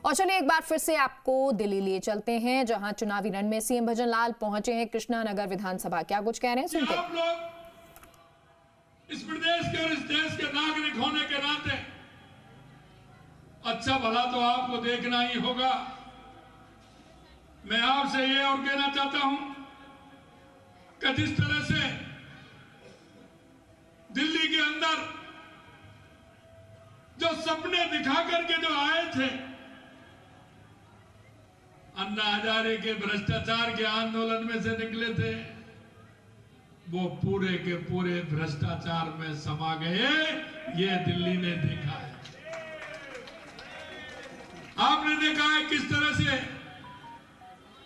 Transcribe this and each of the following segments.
और चलिए एक बार फिर से आपको दिल्ली लिए चलते हैं, जहां चुनावी रण में सीएम भजनलाल पहुंचे हैं कृष्णानगर विधानसभा। क्या कुछ कह रहे हैं सुनते हैं। आप लोग इस प्रदेश के और इस देश के नागरिक होने के नाते अच्छा भला तो आपको देखना ही होगा। मैं आपसे ये और कहना चाहता हूं कि जिस तरह से दिल्ली के अंदर जो सपने दिखा करके जो आए थे, अन्ना हजारे के भ्रष्टाचार के आंदोलन में से निकले थे, वो पूरे के पूरे भ्रष्टाचार में समा गए। ये दिल्ली ने देखा है। आपने देखा है किस तरह से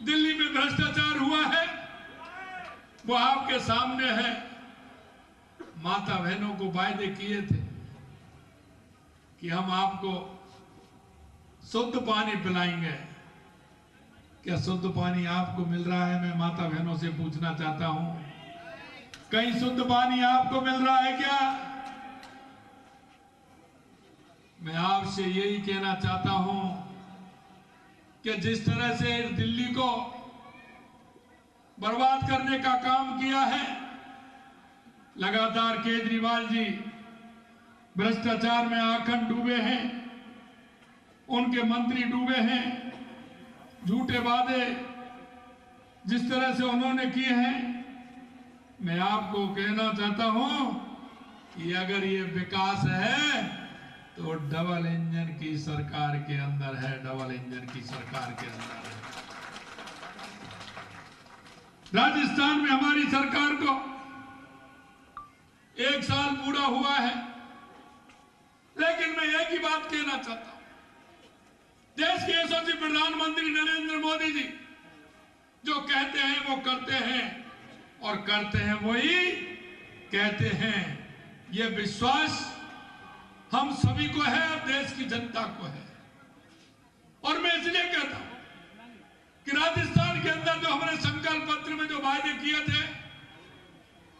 दिल्ली में भ्रष्टाचार हुआ है, वो आपके सामने है। माता बहनों को वायदे किए थे कि हम आपको शुद्ध पानी पिलाएंगे। क्या शुद्ध पानी आपको मिल रहा है? मैं माता बहनों से पूछना चाहता हूं, कहीं शुद्ध पानी आपको मिल रहा है क्या? मैं आपसे यही कहना चाहता हूं कि जिस तरह से दिल्ली को बर्बाद करने का काम किया है, लगातार केजरीवाल जी भ्रष्टाचार में आखंड डूबे हैं, उनके मंत्री डूबे हैं। झूठे वादे जिस तरह से उन्होंने किए हैं, मैं आपको कहना चाहता हूं कि अगर ये विकास है तो डबल इंजन की सरकार के अंदर है, डबल इंजन की सरकार के अंदर है। राजस्थान में हमारी सरकार को 1 साल पूरा हुआ है, लेकिन मैं एक ही बात कहना चाहता हूं, देश के यशस्वी प्रधानमंत्री नरेंद्र मोदी जी जो कहते हैं वो करते हैं, और करते हैं वही कहते हैं। ये विश्वास हम सभी को है और देश की जनता को है। और मैं इसलिए कहता हूं कि राजस्थान के अंदर जो हमने संकल्प पत्र में जो वायदे किए थे,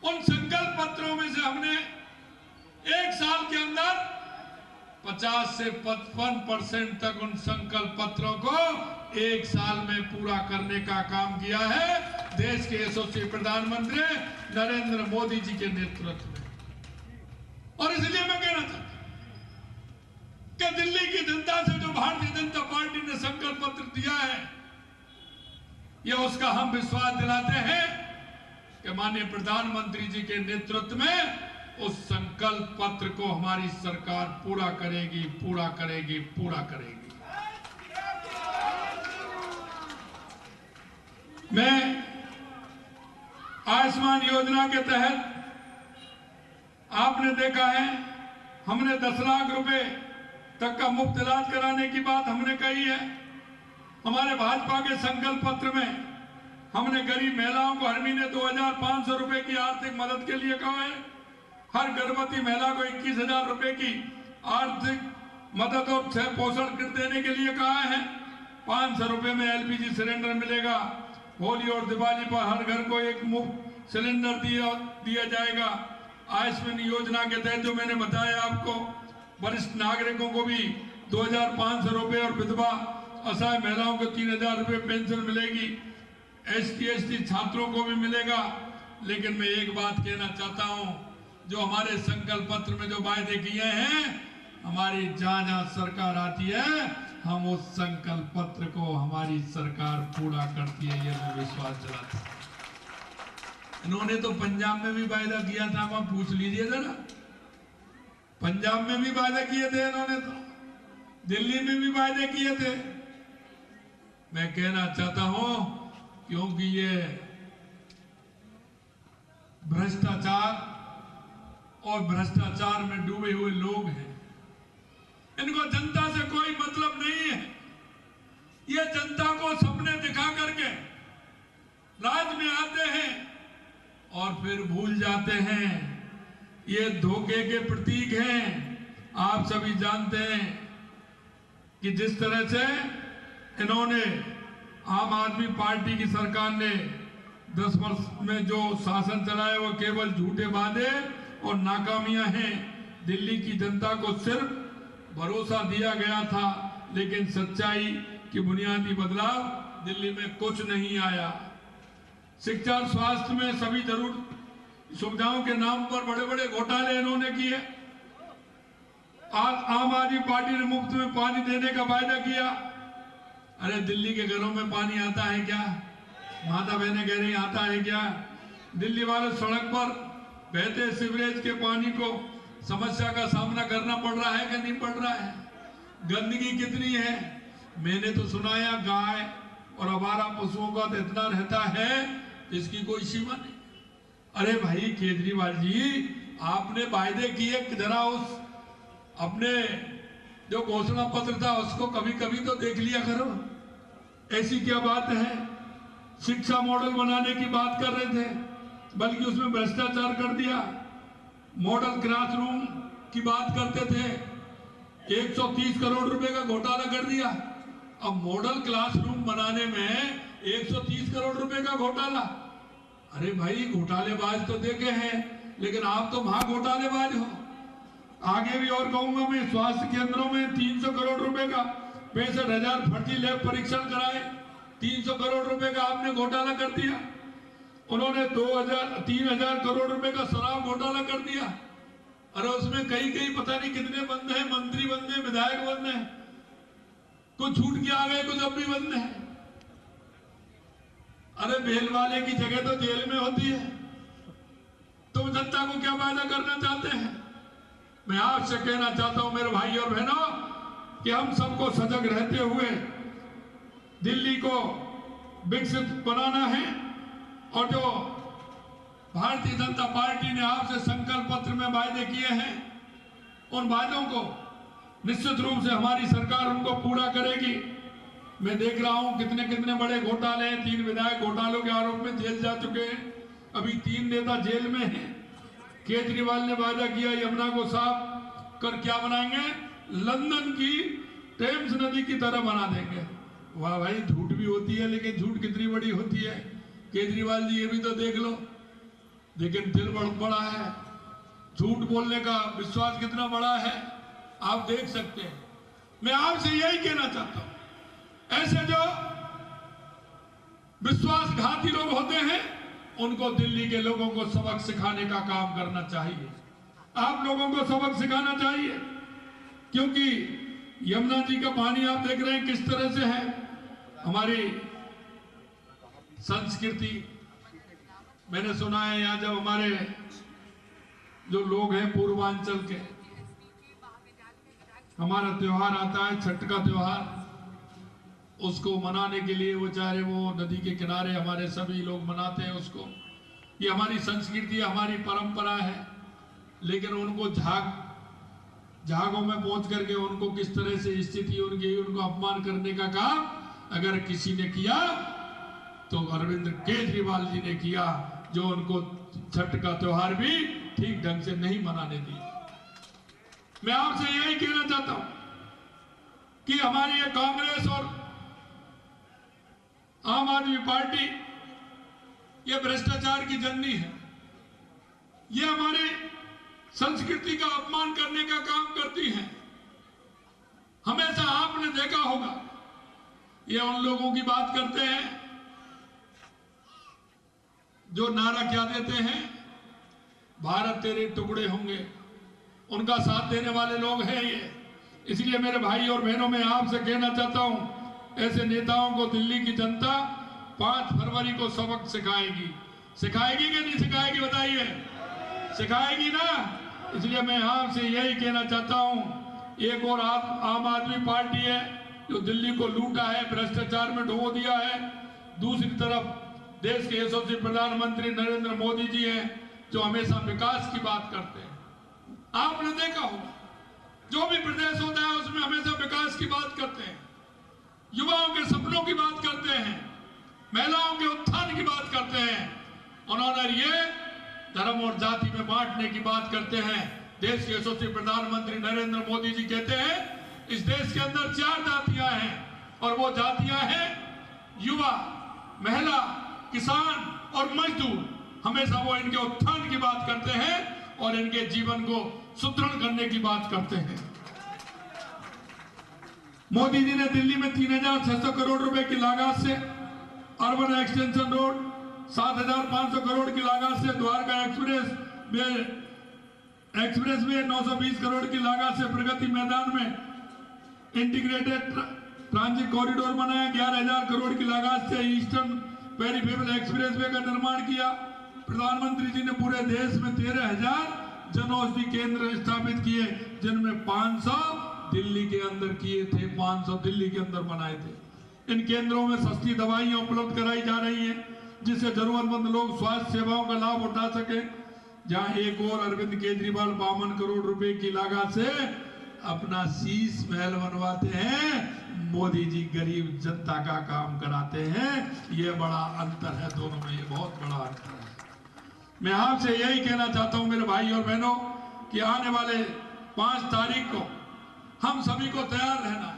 उन संकल्प पत्रों में से हमने 1 साल के अंदर 50 से 55% तक उन संकल्प पत्रों को 1 साल में पूरा करने का काम किया है, देश के यशस्वी प्रधानमंत्री नरेंद्र मोदी जी के नेतृत्व में। और इसलिए मैं कहना चाहता हूं कि दिल्ली की जनता से जो भारतीय जनता पार्टी ने संकल्प पत्र दिया है, यह उसका हम विश्वास दिलाते हैं कि माननीय प्रधानमंत्री जी के नेतृत्व में उस संकल्प पत्र को हमारी सरकार पूरा करेगी, पूरा करेगी, पूरा करेगी। मैं आयुष्मान योजना के तहत आपने देखा है, हमने 10 लाख रुपए तक का मुफ्त इलाज कराने की बात हमने कही है। हमारे भाजपा के संकल्प पत्र में हमने गरीब महिलाओं को हर महीने 2500 रुपए की आर्थिक मदद के लिए कहा है। हर गर्भवती महिला को 21,000 रुपए की आर्थिक मदद और पोषण किट देने के लिए कहा है। 500 रुपए में LPG सिलेंडर मिलेगा। होली और दिवाली पर हर घर को एक मुफ्त सिलेंडर दिया जाएगा। आयुष्मान योजना के तहत जो मैंने बताया आपको, वरिष्ठ नागरिकों को भी 2,500 रुपए और विधवा असहाय महिलाओं को 3,000 रुपए पेंशन मिलेगी। ST छात्रों को भी मिलेगा। लेकिन मैं एक बात कहना चाहता हूं, जो हमारे संकल्प पत्र में जो वायदे किए हैं, हमारी जहां सरकार आती है, हम उस संकल्प पत्र को हमारी सरकार पूरा करती है, ये मैं विश्वास दिलाता हूं। इन्होंने तो पंजाब में भी वायदा किया था, आप पूछ लीजिए जरा। पंजाब में भी वायदे किए थे इन्होंने, तो दिल्ली में भी वायदे किए थे। मैं कहना चाहता हूं, क्योंकि ये भ्रष्टाचार और भ्रष्टाचार में डूबे हुए लोग हैं, इनको जनता से कोई मतलब नहीं है। ये जनता को सपने दिखा करके राज में आते हैं और फिर भूल जाते हैं। ये धोखे के प्रतीक हैं। आप सभी जानते हैं कि जिस तरह से इन्होंने आम आदमी पार्टी की सरकार ने 10 वर्ष में जो शासन चलाया, वो केवल झूठे वादे और नाकामियां हैं। दिल्ली की जनता को सिर्फ भरोसा दिया गया था लेकिन सच्चाई कि बुनियादी बदलाव दिल्ली में कुछ नहीं आया। शिक्षा और स्वास्थ्य में सभी जरूर सुविधाओं के नाम पर बड़े बड़े घोटाले इन्होंने किए। आज आम आदमी पार्टी ने मुफ्त में पानी देने का वायदा किया। अरे दिल्ली के घरों में पानी आता है क्या? माता बहनें कह रही आता है क्या? दिल्ली वाले सड़क पर बहते सीवरेज के पानी को समस्या का सामना करना पड़ रहा है कि नहीं पड़ रहा है? गंदगी कितनी है? मैंने तो सुनाया गाय और आवारा पशुओं का तो इतना रहता है इसकी कोई सीमा नहीं। अरे भाई केजरीवाल जी, आपने वायदे किए, जरा उस अपने जो घोषणा पत्र था उसको कभी कभी तो देख लिया करो। ऐसी क्या बात है? शिक्षा मॉडल बनाने की बात कर रहे थे, बल्कि उसमें भ्रष्टाचार कर दिया। मॉडल क्लासरूम की बात करते थे, 130 करोड़ रुपए का घोटाला कर दिया। अब मॉडल क्लासरूम बनाने में 130 करोड़ रुपए का घोटाला। अरे भाई घोटालेबाज तो देखे हैं, लेकिन आप तो महा घोटालेबाज हो। आगे भी और कहूंगा मैं, स्वास्थ्य केंद्रों में 300 करोड़ रुपए का 65,000 फर्जी लैब परीक्षण कराए, 300 करोड़ रुपए का आपने घोटाला कर दिया। उन्होंने 3,000 करोड़ रुपए का शराब घोटाला कर दिया। अरे उसमें कई पता नहीं कितने बंद हैं, मंत्री बंद हैं, विधायक बंद हैं, कुछ छूट के आ गए, कुछ अब भी बंद है। अरे बेल वाले की जगह तो जेल में होती है। तुम जनता को क्या वायदा करना चाहते हैं? मैं आपसे कहना चाहता हूं मेरे भाई और बहनों कि हम सबको सजग रहते हुए दिल्ली को विकसित बनाना है। और जो भारतीय जनता पार्टी ने आपसे संकल्प पत्र में वायदे किए हैं, उन वायदों को निश्चित रूप से हमारी सरकार उनको पूरा करेगी। मैं देख रहा हूं कितने बड़े घोटाले हैं। 3 विधायक घोटालों के आरोप में जेल जा चुके हैं, अभी 3 नेता जेल में हैं। केजरीवाल ने वायदा किया यमुना को साफ कर क्या बनाएंगे, लंदन की टेम्स नदी की तरह बना देंगे। वाह भाई, झूठ भी होती है, लेकिन झूठ कितनी बड़ी होती है। केजरीवाल जी ये भी तो देख लो, लेकिन दिल बहुत बड़ा है, झूठ बोलने का विश्वास कितना बड़ा है आप देख सकते हैं। मैं आपसे यही कहना चाहता हूं, ऐसे जो विश्वासघाती लोग होते हैं उनको दिल्ली के लोगों को सबक सिखाने का काम करना चाहिए। आप लोगों को सबक सिखाना चाहिए, क्योंकि यमुना जी का पानी आप देख रहे हैं किस तरह से है। हमारी संस्कृति, मैंने सुना है यहाँ जब हमारे जो लोग हैं पूर्वांचल के, हमारा त्योहार आता है छठ का त्योहार, उसको मनाने के लिए बेचारे वो नदी के किनारे हमारे सभी लोग मनाते हैं उसको। ये हमारी संस्कृति है, हमारी परंपरा है, लेकिन उनको झागों में पहुंच करके उनको किस तरह से स्थिति उनकी, उनको अपमान करने का काम अगर किसी ने किया तो अरविंद केजरीवाल जी ने किया, जो उनको छठ का त्योहार भी ठीक ढंग से नहीं मनाने दिया। मैं आपसे यही कहना चाहता हूं कि हमारी ये कांग्रेस और आम आदमी पार्टी ये भ्रष्टाचार की जननी है। ये हमारी संस्कृति का अपमान करने का काम करती है। हमेशा आपने देखा होगा ये उन लोगों की बात करते हैं जो नारा क्या देते हैं, भारत तेरे टुकड़े होंगे। उनका साथ देने वाले लोग हैं ये। इसलिए मेरे भाई और बहनों, मैं आपसे कहना चाहता हूं, ऐसे नेताओं को दिल्ली की जनता 5 फरवरी को सबक सिखाएगी। सिखाएगी कि नहीं सिखाएगी बताइए? सिखाएगी ना। इसलिए मैं आपसे यही कहना चाहता हूं, एक और आम आदमी पार्टी है जो दिल्ली को लूटा है, भ्रष्टाचार में डुबो दिया है। दूसरी तरफ देश के यशस्वी प्रधानमंत्री नरेंद्र मोदी जी हैं जो हमेशा विकास की बात करते हैं। आपने देखा होगा जो भी प्रदेश होता है उसमें हमेशा विकास की बात करते हैं, युवाओं के सपनों की बात करते हैं, महिलाओं के उत्थान की बात करते हैं। उन्होंने ये धर्म और जाति में बांटने की बात करते हैं। देश के यशस्वी प्रधानमंत्री नरेंद्र मोदी जी कहते हैं इस देश के अंदर 4 जातियां हैं, और वो जातियां हैं युवा, महिला, किसान और मजदूर। हमेशा वो इनके उत्थान की बात करते हैं और इनके जीवन को सुदृढ़ करने की बात करते हैं। मोदी जी ने दिल्ली में 3,600 करोड़ रुपए की लागत से अर्बन एक्सटेंशन रोड, 7,500 करोड़ की लागत से द्वारका एक्सप्रेस वे 920 करोड़ की लागत से प्रगति मैदान में इंटीग्रेटेड ट्रांजिट कॉरिडोर बनाया, 11,000 करोड़ की लागत से ईस्टर्न पेरिफेरल एक्सप्रेस वे का निर्माण किया। प्रधानमंत्री जी ने पूरे देश में 13,000 जनऔषधि केंद्र स्थापित किए, जिनमें 500 दिल्ली के अंदर किए थे, 500 दिल्ली के अंदर बनाए थे। इन केंद्रों में सस्ती दवाइयां उपलब्ध कराई जा रही हैं, जिससे जरूरतमंद लोग स्वास्थ्य सेवाओं का लाभ उठा सके। जहां एक और अरविंद केजरीवाल 52 करोड़ रुपए की लागत से अपना शीश महल बनवाते हैं, मोदी जी गरीब जनता का काम कराते हैं। ये बड़ा अंतर है दोनों में, ये बहुत बड़ा अंतर है। मैं आपसे यही कहना चाहता हूं मेरे भाई और बहनों कि आने वाले 5 तारीख को हम सभी को तैयार रहना है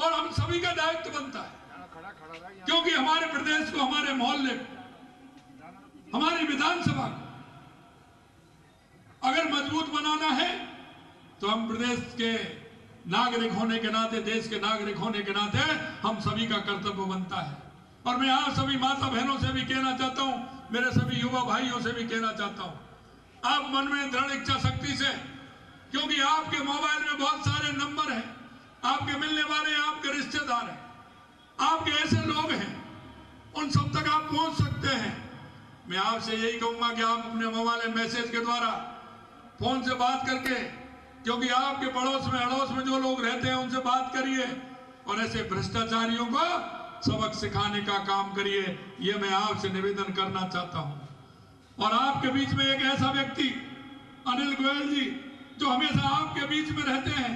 और हम सभी का दायित्व बनता है, क्योंकि हमारे प्रदेश को, हमारे मोहल्ले को, हमारी विधानसभा को अगर मजबूत बनाना है तो हम प्रदेश के नागरिक होने के नाते, देश के नागरिक होने के नाते हम सभी का कर्तव्य बनता है। और मैं आप सभी माता बहनों से भी कहना चाहता हूं, मेरे सभी युवा भाइयों से भी कहना चाहता हूं, आप मन में दृढ़ इच्छा शक्ति से, क्योंकि आपके मोबाइल में बहुत सारे नंबर हैं, आपके मिलने वाले, आपके रिश्तेदार हैं, आपके ऐसे लोग हैं, उन सब तक आप पहुंच सकते हैं। मैं आपसे यही कहूंगा कि आप अपने मोबाइल मैसेज के द्वारा, फोन से बात करके, क्योंकि आपके पड़ोस में, अड़ोस में जो लोग रहते हैं उनसे बात करिए और ऐसे भ्रष्टाचारियों को सबक सिखाने का काम करिए। ये मैं आपसे निवेदन करना चाहता हूं। और आपके बीच में एक ऐसा व्यक्ति, अनिल गोयल जी, जो हमेशा आपके बीच में रहते हैं,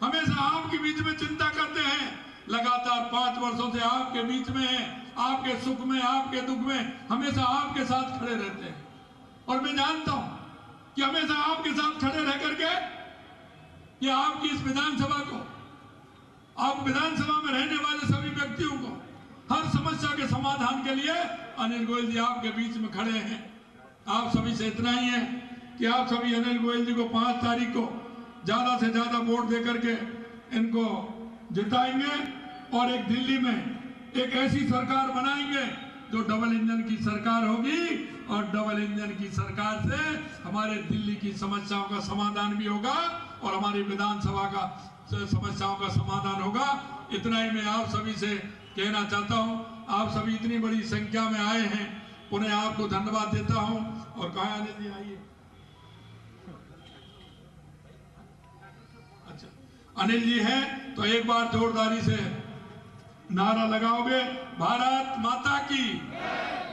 हमेशा आपके बीच में चिंता करते हैं, लगातार 5 वर्षों से आपके बीच में है, आपके सुख में, आपके दुख में हमेशा आपके साथ खड़े रहते हैं। और मैं जानता हूं कि हमेशा आपके साथ खड़े रह करके ये आपकी इस विधानसभा को, आप विधानसभा में रहने वाले सभी व्यक्तियों को हर समस्या के समाधान के लिए अनिल गोयल जी आपके बीच में खड़े हैं। आप सभी से इतना ही है कि आप सभी अनिल गोयल जी को 5 तारीख को ज्यादा से ज्यादा वोट देकर के इनको जिताएंगे और एक दिल्ली में एक ऐसी सरकार बनाएंगे जो डबल इंजन की सरकार होगी। और डबल इंजन की सरकार से हमारे दिल्ली की समस्याओं का समाधान भी होगा और हमारी विधानसभा का समस्याओं का समाधान होगा। इतना ही मैं आप सभी से कहना चाहता हूं। आप सभी इतनी बड़ी संख्या में आए हैं, उन्हें आपको धन्यवाद देता हूं। और कहाँ आने दिए, आइए। अच्छा, अनिल जी हैं तो एक बार जोरदारी से नारा लगाओगे, भारत माता की,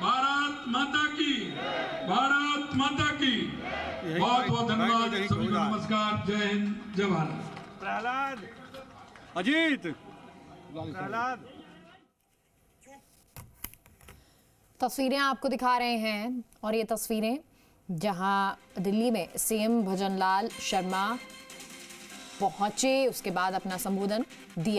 भारत माता की, भारत माता की। बहुत बहुत धन्यवाद सभी को। नमस्कार, जय हिंद, जय भारत। प्रहलाद, अजीत, प्रहलाद। तस्वीरें आपको दिखा रहे हैं और ये तस्वीरें जहां दिल्ली में सीएम भजनलाल शर्मा पहुंचे, उसके बाद अपना संबोधन दिया।